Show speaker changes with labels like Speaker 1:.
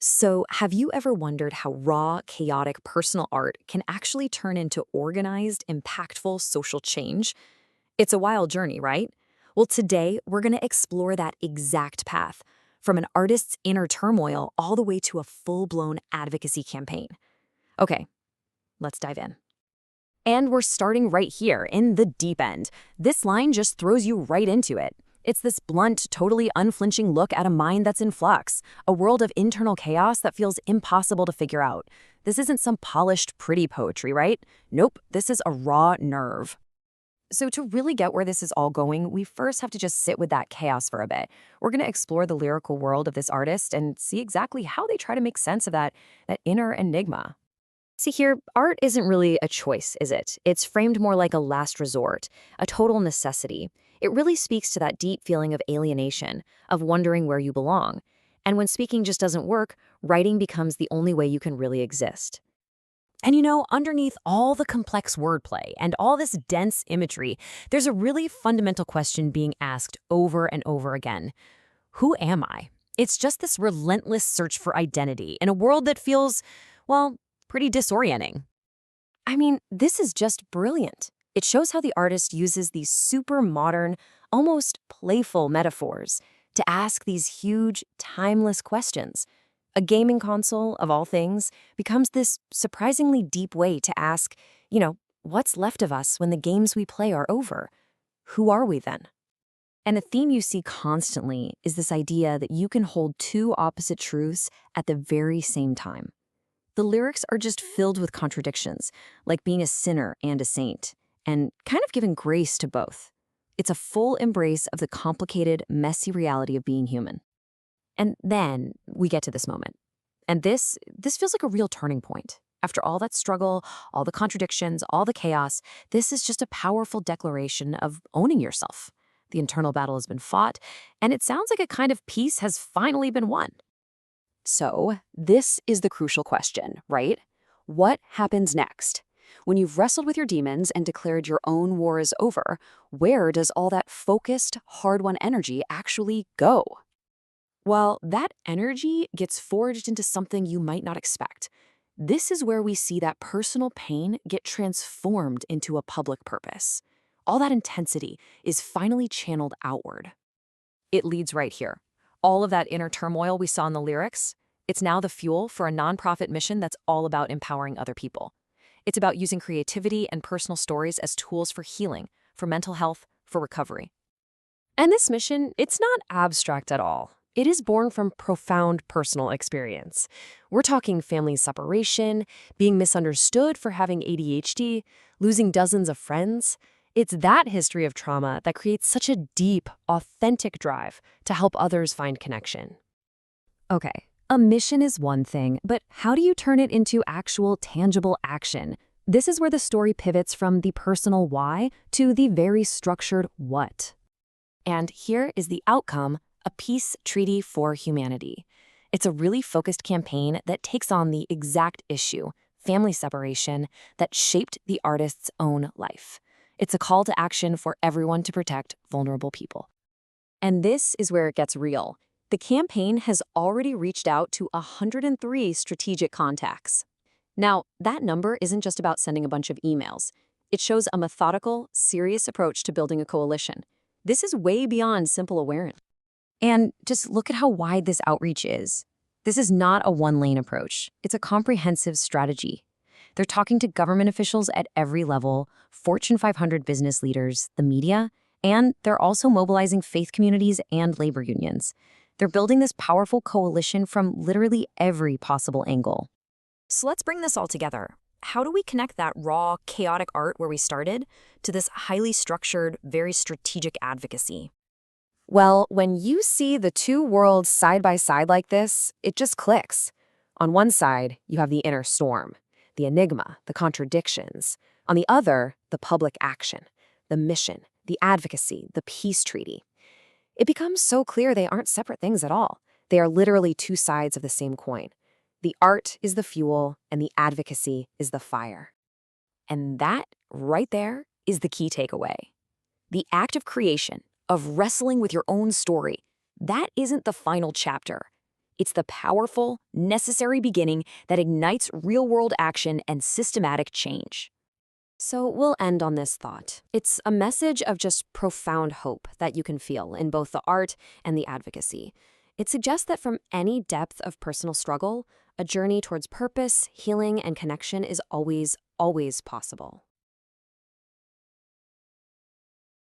Speaker 1: So, have you ever wondered how raw, chaotic personal art can actually turn into organized, impactful social change? It's a wild journey, right? Well, today we're going to explore that exact path, from an artist's inner turmoil all the way to a full-blown advocacy campaign. Okay, let's dive in. And we're starting right here, in the deep end. This line just throws you right into it. It's this blunt, totally unflinching look at a mind that's in flux, a world of internal chaos that feels impossible to figure out. This isn't some polished, pretty poetry, right? Nope, this is a raw nerve. So to really get where this is all going, we first have to just sit with that chaos for a bit. We're going to explore the lyrical world of this artist and see exactly how they try to make sense of that inner enigma. See here, art isn't really a choice, is it? It's framed more like a last resort, a total necessity. It really speaks to that deep feeling of alienation, of wondering where you belong. And when speaking just doesn't work, writing becomes the only way you can really exist. And underneath all the complex wordplay and all this dense imagery, there's a really fundamental question being asked over and over again. Who am I? It's just this relentless search for identity in a world that feels, well, pretty disorienting. I mean, this is just brilliant. It shows how the artist uses these super modern, almost playful metaphors to ask these huge, timeless questions. A gaming console, of all things, becomes this surprisingly deep way to ask, what's left of us when the games we play are over? Who are we then? And a theme you see constantly is this idea that you can hold two opposite truths at the very same time. The lyrics are just filled with contradictions, like being a sinner and a saint, and kind of giving grace to both. It's a full embrace of the complicated, messy reality of being human. And then we get to this moment. And this feels like a real turning point. After all that struggle, all the contradictions, all the chaos, this is just a powerful declaration of owning yourself. The internal battle has been fought, and it sounds like a kind of peace has finally been won. So, this is the crucial question, right? What happens next? When you've wrestled with your demons and declared your own war is over, where does all that focused, hard-won energy actually go? Well, that energy gets forged into something you might not expect. This is where we see that personal pain get transformed into a public purpose. All that intensity is finally channeled outward. It leads right here. All of that inner turmoil we saw in the lyrics, it's now the fuel for a nonprofit mission that's all about empowering other people. It's about using creativity and personal stories as tools for healing, for mental health, for recovery. And this mission, it's not abstract at all. It is born from profound personal experience. We're talking family separation, being misunderstood for having ADHD, losing dozens of friends. It's that history of trauma that creates such a deep, authentic drive to help others find connection. Okay, a mission is one thing, but how do you turn it into actual, tangible action? This is where the story pivots from the personal why to the very structured what. And here is the outcome: a peace treaty for humanity. It's a really focused campaign that takes on the exact issue, family separation, that shaped the artist's own life. It's a call to action for everyone to protect vulnerable people. And this is where it gets real. The campaign has already reached out to 103 strategic contacts. Now, that number isn't just about sending a bunch of emails. It shows a methodical, serious approach to building a coalition. This is way beyond simple awareness. And just look at how wide this outreach is. This is not a one-lane approach. It's a comprehensive strategy. They're talking to government officials at every level, Fortune 500 business leaders, the media, and they're also mobilizing faith communities and labor unions. They're building this powerful coalition from literally every possible angle. So let's bring this all together. How do we connect that raw, chaotic art where we started to this highly structured, very strategic advocacy? Well, when you see the two worlds side by side like this, it just clicks. On one side, you have the inner storm, the enigma, the contradictions. On the other, the public action, the mission, the advocacy, the peace treaty. It becomes so clear they aren't separate things at all. They are literally two sides of the same coin. The art is the fuel, and the advocacy is the fire. And that, right there, is the key takeaway. The act of creation, of wrestling with your own story, that isn't the final chapter. It's the powerful, necessary beginning that ignites real-world action and systematic change. So we'll end on this thought. It's a message of just profound hope that you can feel in both the art and the advocacy. It suggests that from any depth of personal struggle, a journey towards purpose, healing, and connection is always, always possible.